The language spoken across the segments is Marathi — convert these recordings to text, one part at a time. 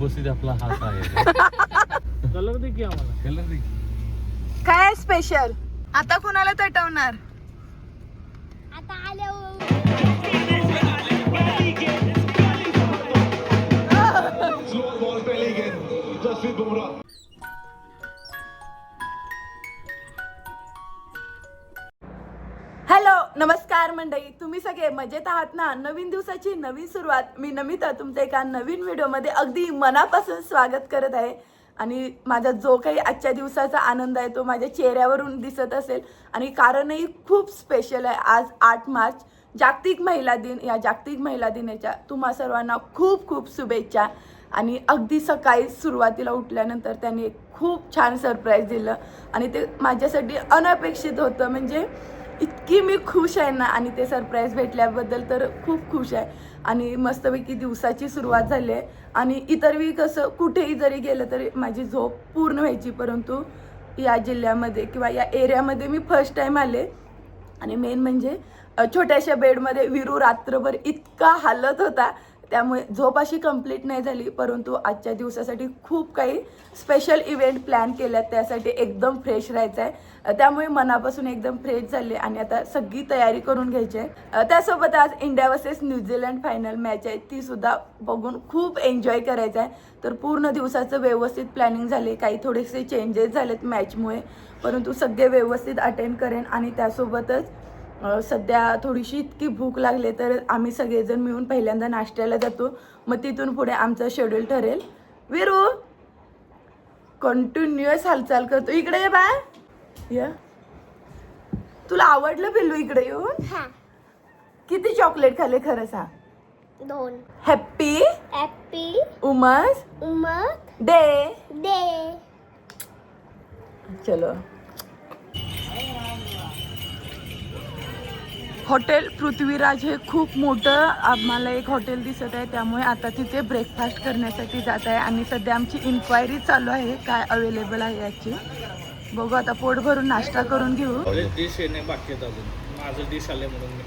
उपस्थित आपला हाच आहे. कलर दे की आम्हाला, कलर दे. काय स्पेशल आता कोणाला तटवणार? आता आल्यावर हॅलो नमस्कार मंडळी, तुम्ही सगळे मजेत आहात ना? नवीन दिवसाची नवीन सुरुवात, मी नमिता तुमच्या एका नवीन व्हिडिओमध्ये अगदी मनापासून स्वागत करत आहे. आणि माझा जो काही आजच्या दिवसाचा आनंद आहे तो माझ्या चेहऱ्यावरून दिसत असेल. आणि कारणही खूप स्पेशल आहे. आज 8 मार्च जागतिक महिला दिन. या जागतिक महिला दिनाच्या तुम्हा सर्वांना खूप खूप शुभेच्छा. आणि अगदी सकाळी सुरुवातीला उठल्यानंतर त्यांनी खूप छान सरप्राईज दिलं आणि ते माझ्यासाठी अनपेक्षित होतं. म्हणजे इतकी मी खुश आहे ना, आणि ते सरप्राईज भेटल्याबद्दल तर खूप खुश आहे. आणि मस्तपैकी दिवसाची सुरुवात झाली आहे. आणि इतर वेळी कसं कुठेही जरी गेलं तरी माझी झोप पूर्ण व्हायची, परंतु या जिल्ह्यामध्ये किंवा या एरियामध्ये मी फर्स्ट टाईम आले. आणि मेन म्हणजे छोट्याशा बेडमध्ये विरू रात्रभर इतका हालत होता, त्यामुळे झोप अशी कंप्लीट नाही झाली. परंतु आजच्या दिवसासाठी खूप काही स्पेशल इव्हेंट प्लॅन केल्यात, त्यासाठी एकदम फ्रेश राहायचं आहे. त्यामुळे मनापासून एकदम फ्रेश झाले आणि आता सगळी तयारी करून घ्यायची आहे. त्यासोबत आज India versus New Zealand final match आहे, ती सुद्धा बघून खूप एन्जॉय करायचं आहे. तर पूर्ण दिवसाचं व्यवस्थित प्लॅनिंग झाले. काही थोडेसे चेंजेस झालेत मॅचमुळे, परंतु सगळे व्यवस्थित अटेंड करेन. आणि त्यासोबतच सध्या थोडीशी इतकी भूक लागली तर आम्ही सगळेजण मिळून पहिल्यांदा नाश्त्याला जातो, मग तिथून पुढे आमचं शेड्यूल ठरेल. विरू कंटिन्युअस हालचाल करतो. इकडे ये बाय, या. तुला आवडलं पिल्लू इकडे येऊन? हा किती चॉकलेट खाल्ले खरं सांग? 2. हॅप्पी हॅपी उमस उमक डे. डे. चलो. हॉटेल पृथ्वीराज हे खूप मोठं आम्हाला एक हॉटेल दिसत आहे, त्यामुळे आता तिथे ब्रेकफास्ट करण्यासाठी जात आहे. आणि सध्या आमची इन्क्वायरी चालू आहे काय अवेलेबल आहे याची. बघू आता, पोट भरून नाश्ता करून घेऊ. डिश येणे बाकी आहेत अजून. माझं डिश आले म्हणून मी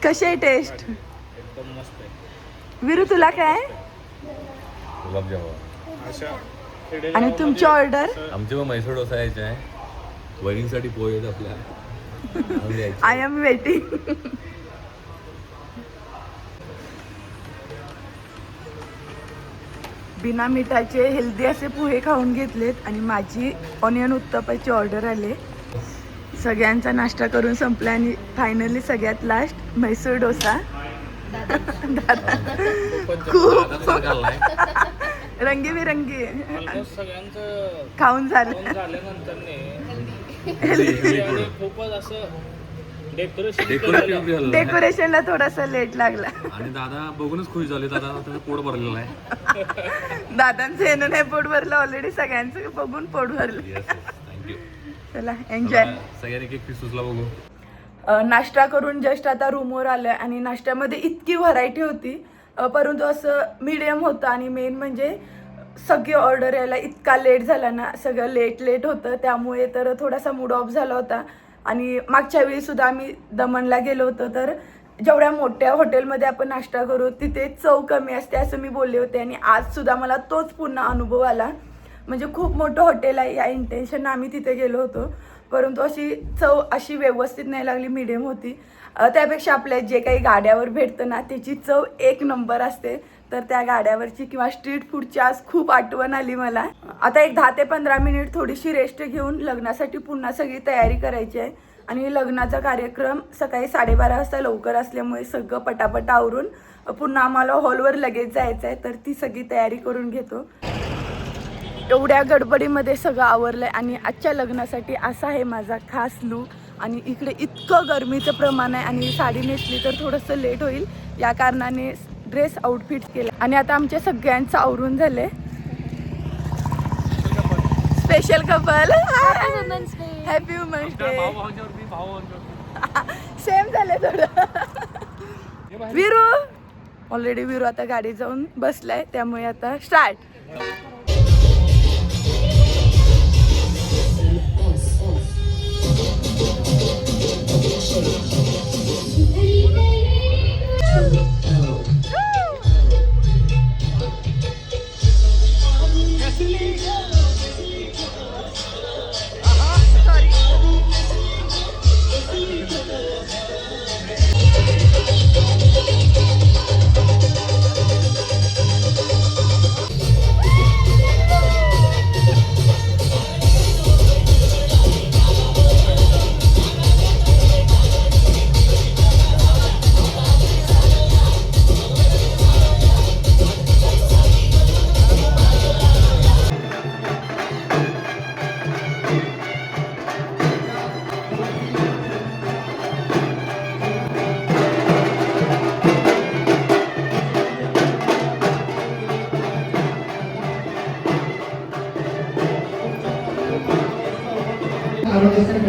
कशी आहे टेस्ट? एकदम मस्त आहे. विरू तुला काय? गुलाबजामुन अशा. आणि तुमची ऑर्डर? आमचे पण म्हैसूर डोसा यायचा आहे. वहिनीसाठी पोहे आहेत आपल्या. I am waiting. बिना मिठाचे हेल्दी असे पोहे खाऊन घेतलेत आणि माझी ऑनियन उत्तप्पाची ऑर्डर आले. सगळ्यांचा नाश्ता करून संपला आणि फायनली सगळ्यात लास्ट म्हैसूर डोसा. खूप रंगीबिरंगी सगळ्यांचं खाऊन झालं. खूपच असं डेकोरेशनला थोडासा लेट लागला. आणि दादा बघूनच खुश झाले. दादा पोट भरलेलं आहे. दादांचं येणं नाही पोट भरलं, ऑलरेडी सगळ्यांचं बघून पोट भरलं. चला एन्जॉय. सगळ्यांनी एक पीस उचला बघू. नाश्ता करून जस्ट आता रूमवर आलं आणि नाश्त्यामध्ये इतकी व्हरायटी होती, परंतु असं मीडियम होतं. आणि मेन म्हणजे सगळी ऑर्डर यायला इतका लेट झाला ना, सगळं लेट होतं, त्यामुळे तर थोडासा मूड ऑफ झाला होता. आणि मागच्या वेळी सुद्धा आम्ही दमणला गेलो होतो, तर जेवढ्या मोठ्या हॉटेलमध्ये आपण नाश्ता करू तिथे चव कमी असते असं मी बोलले होते. आणि आज सुद्धा मला तोच पुन्हा अनुभव आला. म्हणजे खूप मोठं हॉटेल आहे या इंटेन्शननं आम्ही तिथे गेलो होतो, परंतु अशी चव अशी व्यवस्थित नाही लागली, मीडियम होती. त्यापेक्षा आपल्या जे काही गाड्यावर भेटतं ना त्याची चव एक नंबर असते. तर त्या गाड्यावरची किंवा स्ट्रीट फूडची आज खूप आठवण आली मला. आता एक 10 ते 15 मिनिट थोडीशी रेस्ट घेऊन लग्नासाठी पुन्हा सगळी तयारी करायची आहे. आणि लग्नाचा कार्यक्रम सकाळी 12:30 वाजता लवकर असल्यामुळे सगळं पटापट आवरून पुन्हा आम्हाला हॉलवर लगेच जायचं आहे, तर ती सगळी तयारी करून घेतो. एवढ्या गडबडीमध्ये सगळं आवरलं आहे. आणि आजच्या लग्नासाठी असा आहे माझा खास लूक. आणि इकडे इतकं गरमीचं प्रमाण आहे आणि साडी नेसली तर थोडंसं लेट होईल, या कारणाने ड्रेस आउटफिट केला. आणि आता आमच्या सगळ्यांचं आवरून झालंय. Special couple happy women's day. Same झाले थोडं. विरू ऑलरेडी विरू आता गाडी जाऊन बसलाय, त्यामुळे आता स्टार्ट.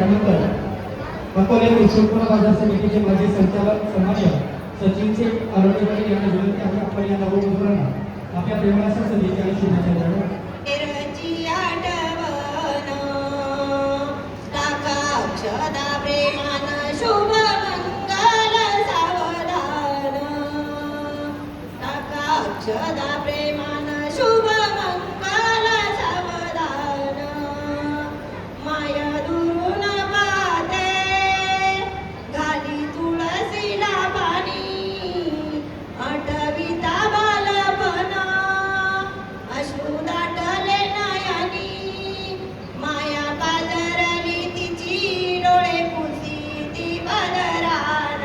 त्यानंतर अकोले शिवपुरा बाजार समितीचे माजी संचालक सन्मान्य सचिन शेख आरोग्यवाडी यांना विनंती आहे आपण या नववधूंना आपल्या प्रेमाच्या संदेशाने शुभेच्छा द्याव्या. सदा प्रेमान शुभ मंगल सावधान माया दुरून पाते घाली तुळसीला पाणी आठविता बालपण अश्रू दाटले नयनी माया पाजरली तिची डोळे पुसी ती बदरान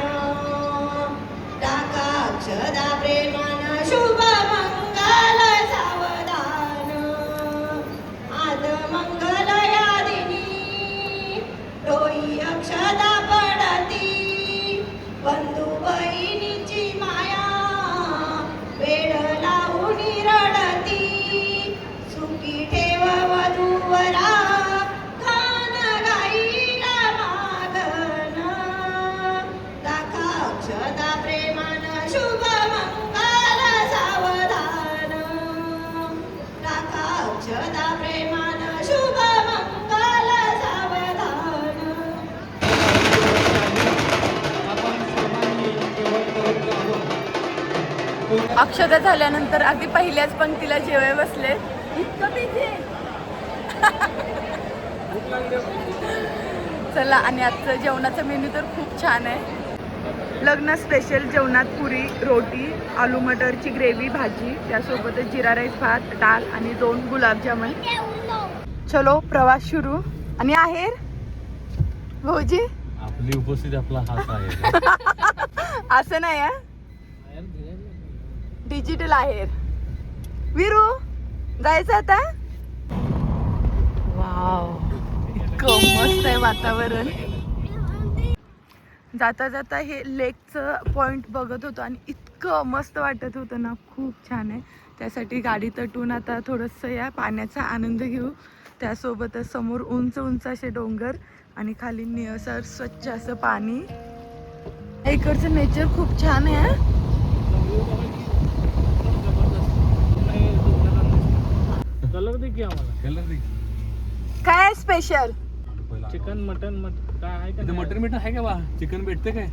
टाका सदा प्रेमान शुभ मंगल सावधान आद मंगल या दिनी डोई अक्षदा पडती बंधू बहिणीची माया वेळ लावून रडती सुखी ठेव वधूवरा खान गाईला मागन दाखा अक्षदा प्रेमान शुभ मंगल सावधान टाका अक्षदा प्रेमान शुभ मंगल सावधान. अक्षता झाल्यानंतर अगदी पहिल्याच पंक्तीला जेवाय बसले. इतकं busy. चला आणि आजचं जेवणाचा मेन्यू तर खूप छान आहे. लग्न स्पेशल जेवणात पुरी रोटी आलू मटरची ग्रेव्ही भाजी त्यासोबतच जिरा राईस भात डाळ आणि 2 गुलाबजामुन. चलो प्रवास सुरू. आणि आहेर भाऊजी आपली उपस्थिती आपला हाच आहे. असं नाही आहे डिजिटल आहेर. विरू जायचं आता. वाव इतकं मस्त आहे वातावरण. जाता जाता हे लेकचं पॉइंट बघत होतो आणि इतकं मस्त वाटत होतं ना. खूप छान आहे. त्यासाठी गाडी तटून आता थोडंसं या पाण्याचा आनंद घेऊ. त्यासोबतच समोर उंच उंच असे डोंगर आणि खाली निळसर स्वच्छ असं पाणी. इकडचं नेचर खूप छान आहे. कलर दे की आम्हाला. कलर दे. काय स्पेशल चिकन मटन काय आहे का? मटन मिटन आहे का बा? चिकन भेटते काय?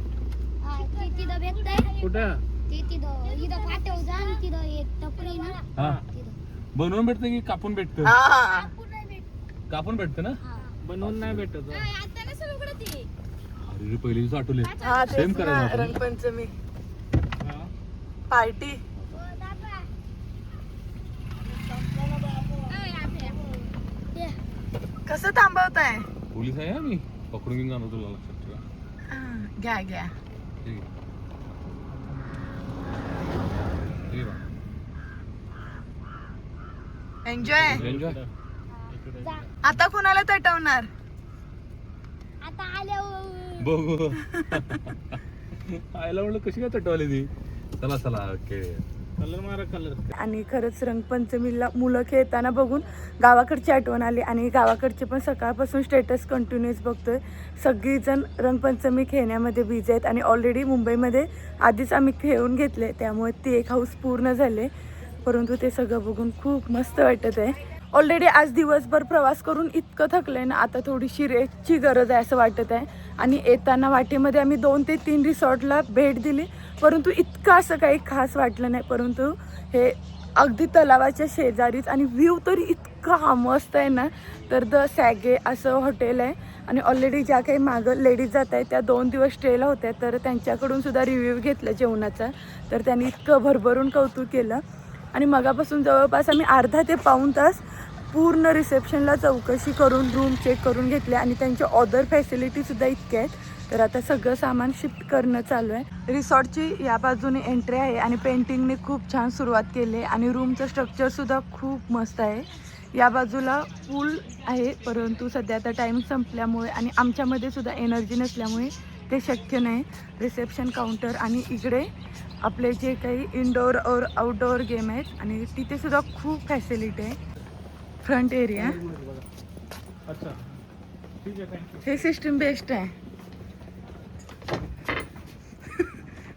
तिथं भेटतंय कुठं? तिथं इथं पाठव जा आणि तिथं एक टपरी ना हा तिथं बनवून भेटते की कापून भेटतं? हा कापून भेटतं ना? बनवून नाही भेटत. आता नसेल उघडत ते. अरे पहिले दिवस आठवले. हा सेम तेच ना, करायचं आपण. रंगपंचमी हा. पार्टी. कसं थांबवताय? पोलीस आहे मी पकडून घेऊन जाणार तुला लक्षात ठेवा. घ्या घ्या. ठीक आहे. ठीक आहे एन्जॉय. एन्जॉय. आता कुणाला तटवणार? आता आल्यावर बघू. आयला म्हणलं कशी काय तटवली ती. चला चला ओके. कलर मारा कलर. आणि खरंच रंगपंचमीला मुलं खेळताना बघून गावाकडची आठवण आली. आणि गावाकडचे पण सकाळपासून स्टेटस कंटिन्युअस बघतोय. सगळीजण रंगपंचमी खेळण्यामध्ये बिझी आहेत आणि ऑलरेडी मुंबईमध्ये आधीच आम्ही खेळून घेतले त्यामुळे ती एक हाऊस पूर्ण झाले. परंतु ते सगळं बघून खूप मस्त वाटत आहे. ऑलरेडी आज दिवसभर प्रवास करून इतकं थकलं आहे ना. आता थोडीशी रेस्टची गरज आहे असं वाटत आहे. आणि येताना वाटेमध्ये आम्ही 2 ते 3 रिसॉर्टला भेट दिली परंतु इतकं असं काही खास वाटलं नाही. परंतु हे अगदी तलावाच्या शेजारीच आणि व्ह्यू तरी इतका मस्त आहे ना. तर द सॅगे असं हॉटेल आहे आणि ऑलरेडी ज्या काही मागं लेडीज जात आहेत त्या 2 दिवस स्टेला होत्या तर त्यांच्याकडून सुद्धा रिव्ह्यू घेतला जेवणाचा. तर त्यांनी इतकं भरभरून कौतुक केलं. आणि मगापासून जवळपास आम्ही अर्धा ते पाऊण तास पूर्ण रिसेप्शनला चौकशी करून रूम चेक करून घेतले आणि त्यांच्या ऑदर फॅसिलिटीसुद्धा इतक्या आहेत. तर आता सगळं सामान शिफ्ट करणं चालू आहे. रिसॉर्टची या बाजूने एंट्री आहे आणि पेंटिंगने खूप छान सुरुवात केली आहे आणि रूमचं स्ट्रक्चरसुद्धा खूप मस्त आहे. या बाजूला पूल आहे परंतु सध्या आता टाईम संपल्यामुळे आणि आमच्यामध्ये सुद्धा एनर्जी नसल्यामुळे ते शक्य नाही. रिसेप्शन काउंटर आणि इकडे आपले जे काही इनडोअर और आउटडोअर गेम आहेत आणि तिथे सुद्धा खूप फॅसिलिटी आहे. फ्रंट एरिया अच्छा ठीक आहे, थँक्यू. हे सिस्टम बेस्ट आहे.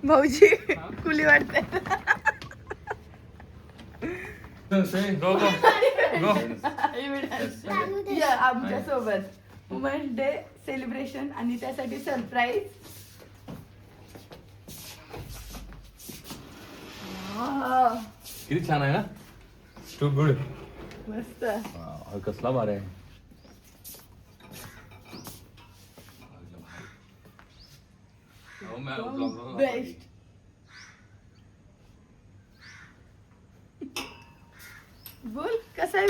भाऊजी कुली वाटते. गो गो गो. आमच्या सोबत वुमेन्स डे सेलिब्रेशन आणि त्यासाठी सरप्राईज. किती छान आहे ना. Too good. मस्त. कसला भारी आहे. बेस्ट. बोल कसा आहे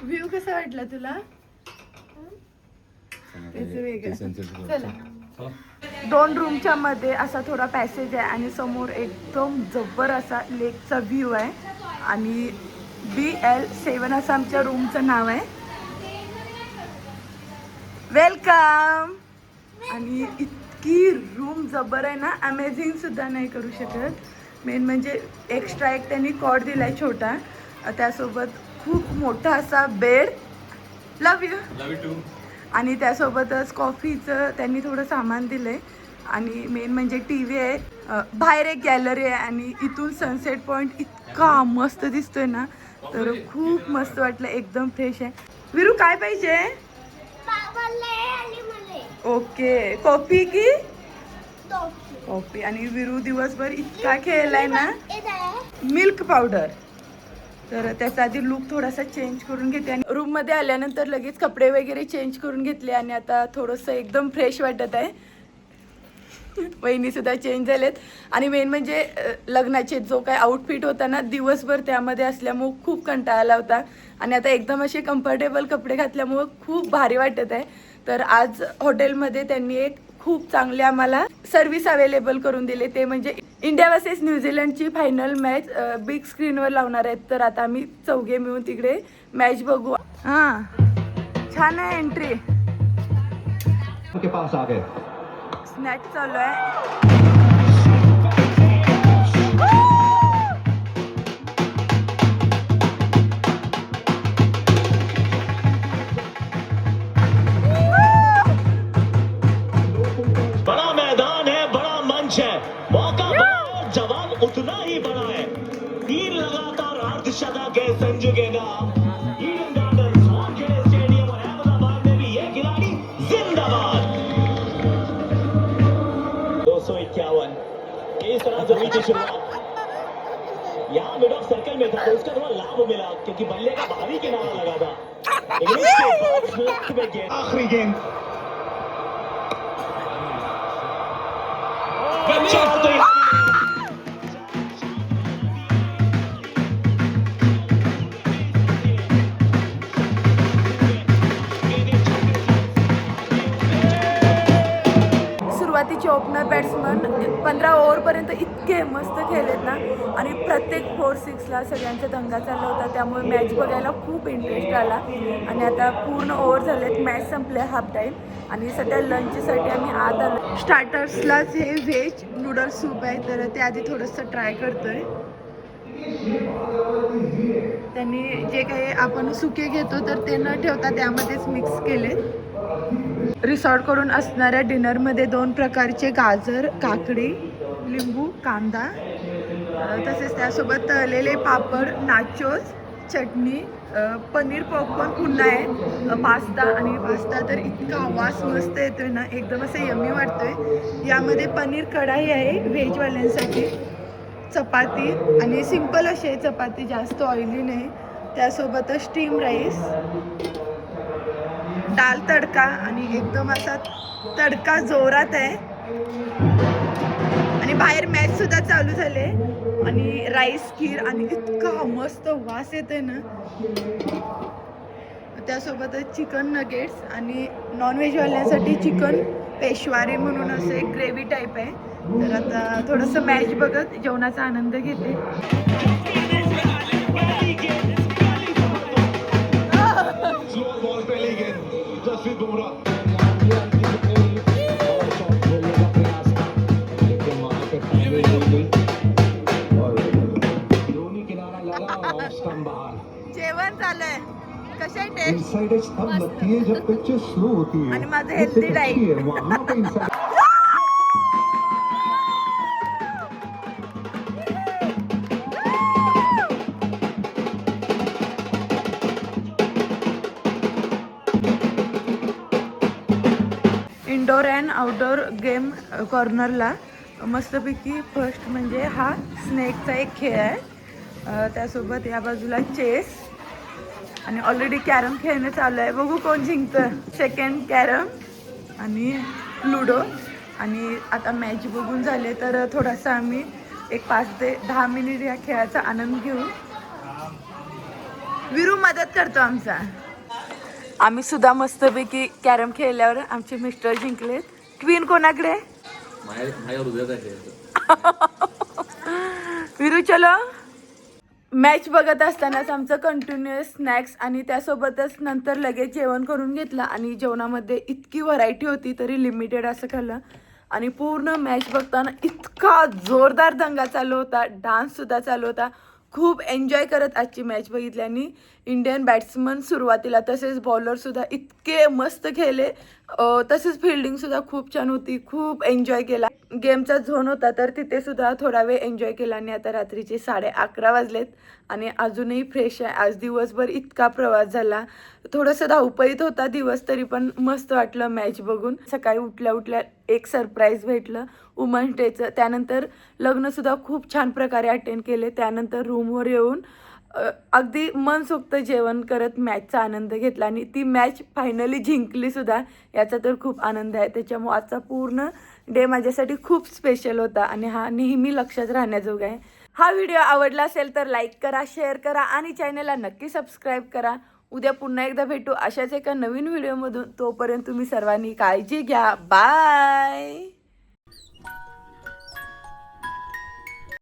व्ह्यू कसा वाटला तुला? त्याचं वेगळं. चला. 2 रूमच्या मध्ये असा थोडा पॅसेज आहे आणि समोर एकदम जबर असा लेकचा व्ह्यू आहे आणि BL7 असं आमच्या रूमचं नाव आहे. वेलकम. आणि इतकी रूम जबर आहे ना, अमेझिंग सुद्धा नाही करू शकत. मेन म्हणजे एक्स्ट्रा एक त्यांनी कॉट दिलाय छोटा, त्यासोबत खूप मोठा असा बेड. Love you to. आणि त्यासोबतच कॉफीचं त्यांनी थोडं सामान दिलंय आणि मेन म्हणजे TV आहे. बाहेर एक गॅलरी आहे आणि इथून सनसेट पॉइंट इतका मस्त दिसतोय ना, तर खूप मस्त वाटलं. एकदम फ्रेश आहे. विरू काय पाहिजे? ओके. कॉफी की कॉफी. आणि विरू दिवसभर इतका खेळलाय ना. Milk powder. तर त्याचा आधी लुक थोडासा चेंज करून घेते आणि रूममध्ये आल्यानंतर लगेच कपडे वगैरे चेंज करून घेतले आणि आता थोडंसं एकदम फ्रेश वाटत आहे. वहिनीसुद्धा चेंज झालेत आणि मेन म्हणजे लग्नाचे जो काय आउटफिट होता ना, दिवसभर त्यामध्ये असल्यामुळं खूप कंटाळा आला होता आणि आता एकदम असे कम्फर्टेबल कपडे घातल्यामुळं खूप भारी वाटत आहे. तर आज हॉटेलमध्ये त्यांनी एक खूप चांगले आम्हाला सर्व्हिस अवेलेबल करून दिले. ते म्हणजे इंडिया वर्सेस न्यूझीलंडची फायनल मॅच बिग स्क्रीनवर लावणार आहेत. तर आता आम्ही चौघे मिळून तिकडे मॅच बघू. हां, छान आहे एंट्री. स्नॅक चालू आहे. बड़ा मैदान है, बड़ा मंच है, मौका बड़ा है, जवाब उतना ही बड़ा है. 3 लगातार अर्धशतक के संजुगेगा. ईडन गार्डन्स, वानखेड़े स्टेडियम और अहमदाबाद में भी ये खिलाड़ी जिंदाबाद. 251 इस तरह जमीन की शुरुआत. यहाँ मिड ऑफ सर्कल में था, उसका थोड़ा लाभ मिला क्योंकि बल्ले का बाहरी किनारा लगा था. लेकिन उसके बाद लक में गेंद, आखिरी गेंद. चार तो सुरुवातीचे ओपनर बॅट्समन 15 ओव्हरपर्यंत इतके मस्त खेळलेत ना आणि प्रत्येक 4-6ला सगळ्यांचा दंगा चालला होता. त्यामुळे मॅच बघायला खूप इंटरेस्ट आला आणि आता पूर्ण ओव्हर झालेत. मॅच संपले हाफ टाईम आणि सध्या लंचसाठी आम्ही आत आलो. स्टार्टर्सलाच हे व्हेज नूडल्स सूप आहे, तर ते आधी थोडंसं ट्राय करतोय. त्यांनी जे काही आपण सुके घेतो तर ते न ठेवता त्यामध्येच मिक्स केले. रिसॉर्टकडून असणाऱ्या डिनरमध्ये 2 प्रकारचे गाजर, काकडी, लिंबू, कांदा, तसेच त्यासोबत तळलेले पापड, नाचोस, चटणी, पनीर पॉपकॉर्न पुन्हा आहे, पास्ता. आणि पास्ता तर इतका वास मस्त येतोय ना, एकदम असं यम्मी वाटतोय. यामध्ये पनीर कढाई आहे व्हेजवाल्यांसाठी, चपाती आणि सिंपल अशी आहे चपाती, जास्त ऑइली नाही. त्यासोबतच स्टीम राईस, दाल तडका आणि एकदम असा तडका जोरात आहे. आणि बाहेर मॅच सुद्धा चालू झाले आणि राईस, खीर आणि इतका मस्त वास येतोय ना. त्यासोबतच चिकन नगेट्स आणि नॉनव्हेजवाल्यांसाठी चिकन पेशवारी म्हणून असं एक ग्रेव्ही टाईप आहे. तर आता थोडंसं मॅच बघत जेवणाचा आनंद घेते. जेवण झालंय. कशा आहे टेस्ट इनसाइड तब लगती है जब पिक्चर स्लो होती है आणि माझं वो healthy पिक अच्छी diet. है वहाँ पे inside indoor and outdoor game कॉर्नरला मस्तपैकी फर्स्ट म्हणजे हा स्नेकचा एक खेळ आहे, त्यासोबत या बाजूला चेस आणि ऑलरेडी कॅरम खेळणं चालू आहे. बघू कोण जिंकतं. सेकंड कॅरम आणि लुडो. आणि आता मॅच बघून झाले तर थोडासा आम्ही एक 5 ते 10 मिनिट या खेळाचा आनंद घेऊ. विरू मदत करतो आमचा. आम्ही सुद्धा मस्तपैकी कॅरम खेळल्यावर आमचे मिस्टर जिंकले. क्वीन कोणाकडे? विरू चलो. मॅच बघत असतानाच आमचं कंटिन्युअस स्नॅक्स आणि त्यासोबतच नंतर लगेच जेवण करून घेतलं. आणि जेवणामध्ये इतकी व्हरायटी होती तरी लिमिटेड असं खाल्लं. आणि पूर्ण मॅच बघताना इतका जोरदार दंगा चालू होता, डान्ससुद्धा चालू होता. खूप एन्जॉय करत आजची मॅच बघितली. आणि इंडियन बॅट्समन सुरुवातीला तसेच बॉलरसुद्धा इतके मस्त खेळले. तसेच फिल्डिंगसुद्धा खूप छान होती. खूप एन्जॉय केला. गेमचा झोन होता तर तिथे सुद्धा थोडा वेळ एन्जॉय केला. आणि आता रात्रीचे 11:30 वाजलेत आणि अजूनही फ्रेश आहे. आज दिवसभर इतका प्रवास झाला, थोडंसं धावपळीत होता दिवस, तरी पण मस्त वाटलं मॅच बघून. सकाळी उठल्या उठल्या एक सरप्राईज भेटलं वुमन्स डेचं. त्यानंतर लग्नसुद्धा खूप छान प्रकारे अटेंड केले. त्यानंतर रूमवर येऊन अगदी मनसोक्त जेवण करत मॅचचा आनंद घेतला. आणि ती मॅच फायनली जिंकली सुद्धा, याचा तर खूप आनंद आहे. त्याच्यामुळे आजचा पूर्ण डे माझ्यासाठी खूप स्पेशल होता आणि हा नेहमी लक्षात राहण्याजोगा आहे. हा व्हिडिओ आवडला असेल तर लाईक करा, शेअर करा आणि चॅनलला नक्की सबस्क्राईब करा. उद्या पुन्हा एकदा भेटू अशाच एका नवीन व्हिडिओमधून. तोपर्यंत तुम्ही सर्वांनी काळजी घ्या. बाय.